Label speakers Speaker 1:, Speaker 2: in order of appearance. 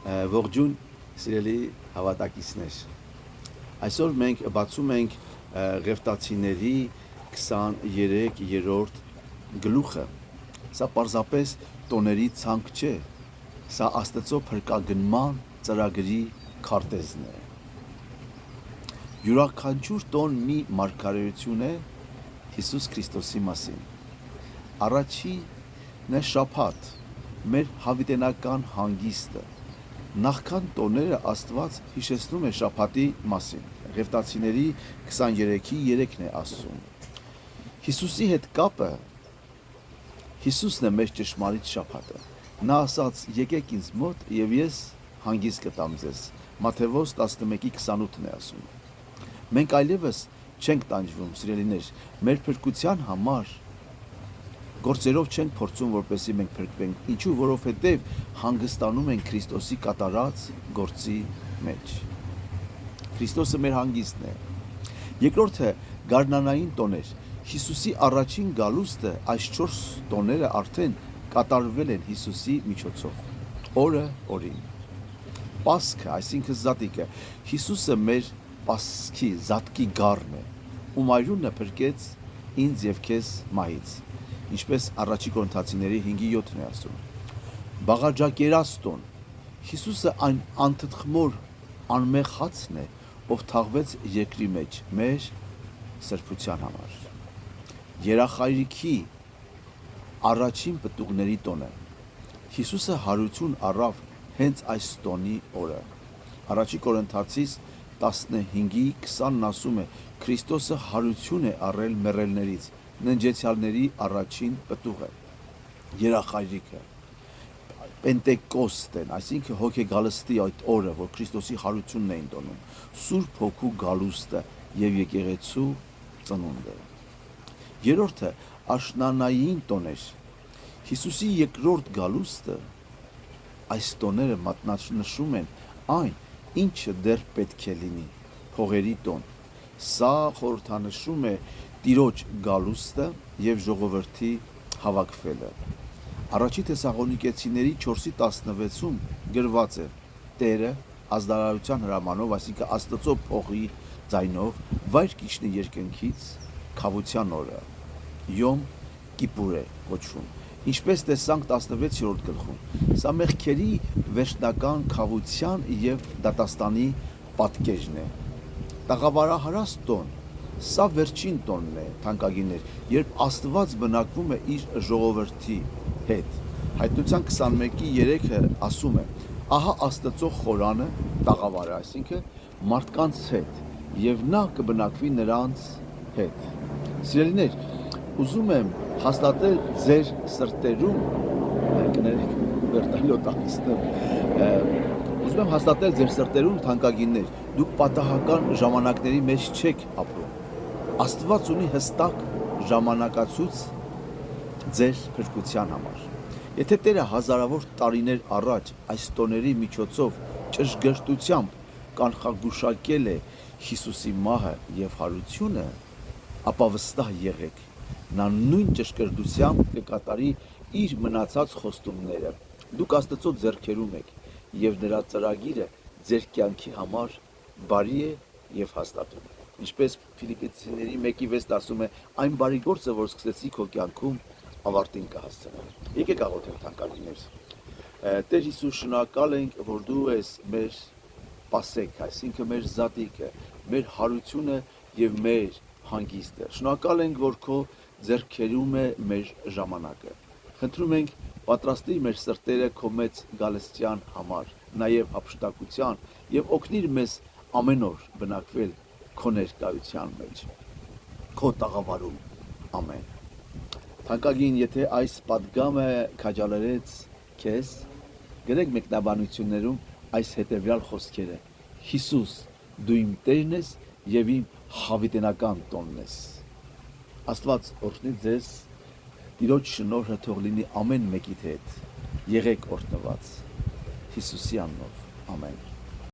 Speaker 1: Ողջույն սիրելի հավատակիցներ։ Այսօր մենք բացում ենք Ղևտացիների 23-րդ գլուխը։ Սա պարզապես տոների ցանկ չէ, սա Աստծո փրկագնման ծրագրի քարտեզն է։ Յուրաքանչյուր տոն մի մարգարեություն է Հիսուս Քրիստոսի մասին։ Առաջինը շաբաթ, մեր հավիտենական հանգիստը։ Նախքան տոները Աստված հիշեցնում է շաբաթի մասին։ Ղևտացիների 23-3-ն է ասում։ Հիսուսի հետ կապը Հիսուսն է մեր ճշմարիտ շաբաթը։ Նա ասաց. «Եկեք ինձ մոտ եւ ես հանգիստ կտամ ձեզ»։ Մատթեոս 11:28-ն է ասում։ Մենք այլևս չենք տանջվում, սիրելիներ, մեր փրկության համար գործերով չենք փորձում, որպեսզի մենք փրկվենք։ Ինչու? Որովհետև հանգստանում ենք Քրիստոսի կատարած գործի մեջ։ Քրիստոսը մեր հանգիստն է։ Երկրորդը գարնանային տոներ։ Հիսուսի առաջին գալուստը այս 4 տոները արդեն կատարվել են Հիսուսի միջոցով։ Օրը օրին։ Պասքը, այսինքն զատիկը, Հիսուսը մեր Պասքի զատկի գառն է, ում այրունը փրկեց ինձ եւ քեզ մահից, ինչպես առաջի Կորինթացիների 5:7-ն է ասում։ Բաղաջակերած տոն։ Հիսուսը այն անթթխմոր անմեղ հացն է, ով թաղվեց երկրի մեջ մեր սրբության համար։ Երախայրիքի առաջին պտուղների տոնը։ Հիսուսը հարություն առավ հենց այս տոնի օրը։ Առաջի Կորինթացիս 15:20-ն ասում է. Քրիստոսը հարություն է առել մեռելներից, ննջեցյալների առաջին պտուղը, երախայրիքը, Պենտեկոստեն, այսինքն հոգեգալստի այդ օրը, որ Քրիստոսի հարությունն էին տոնում, Սուրբ Հոգու գալուստը եւ եկեղեցու ծնունդը։ Երրորդը աշնանային տոներ։ Հիսուսի երկրորդ գալուստը, այս տոները մատնանշում են այն, ինչը դեռ պետք է լինի, փողերի տոն։ Սա խորհրդանշում է Տիրոջ գալուստը եւ ժողովրդի հավաքվելը։ Առաջի Թեսաղոնիկեցիների 4:16-ում գրված է. Տերը ազդարարության հրամանով, այսինքն Աստծո փողի ձայնով, վայր կիջնի երկնքից քավության օրը։ Յոմ Կիպուր է կոչվում։ Ինչպես տեսանք 16-րդ գլխում, սա մեղքերի վերջնական քավության եւ դատաստանի պատկերն է։ Տաղավարահարած տոն, սա վերջին տոնն է, թանկագիններ, երբ Աստված բնակվում է իր ժողովրդի հետ։ Հայտնության 21:3-ը ասում է. ահա Աստծո խորանը տաղավարը, այսինքն մարդկանց հետ, եւ նա կբնակվի նրանց հետ։ Սիրելիներ, ուզում եմ հաստատել ձեր սրտերում, կներեք վերտալյոտ անցնեմ, ուզում եմ հաստատել ձեր սրտերում, թանկագիններ, դուք պատահական ժամանակների մեջ չեք ապրում։ Աստված ունի հստակ ժամանակացույց ձեր փրկության համար։ Եթե Տերը հազարավոր տարիներ առաջ այս տոների միջոցով ճշգրտությամբ կանխագուշակել է Հիսուսի մահը եւ հարությունը, ապա վստահ եղեք, նա նույն ճշգրտությամբ կկատարի իր մնացած խոստումները։ Դուք Աստծո ձեռքերում եք եւ նրա ծրագիրը ձեր կյանքի համար բարի է եւ հաստատում։ Ինչպես Ֆիլիպպեցիների 1:6 ասում է, այն բարի գործը, որ սկսեցի քո կյանքում, ավարտին կհասցնեմ։ Եկեք աղոթենք, թանկագիններ։ Տեր Հիսուս, շնորհակալ ենք, որ դու ես մեր պասեկ, այսինքն մեր զատիկը, մեր հարությունը եւ մեր հանգիստը։ Շնորհակալ ենք, որ քո ձեռքերում է մեր ժամանակը։ Խնդրում ենք, պատրաստիր մեր սրտերը քո մեծ գալստյան համար, նաեւ հափշտակության եւ օգնիր մեզ ամեն օր բնակվել քո ներկայության մեջ, քո տաղավարում, ամեն։ Թանկագին, եթե այս պատգամը քաջալերեց քեզ, գրեք մեկնաբանություններում այս հետևյալ խոսքերը. Հիսուս, դու իմ Տերն ես եւ իմ հավիտենական տոնն ես։ Աստված օրհնի ձեզ, Տիրոջ շնորհը թող լինի ամեն մեկիդ հետ։ Եղեք օրհնված Հիսուսի անունով, ամեն։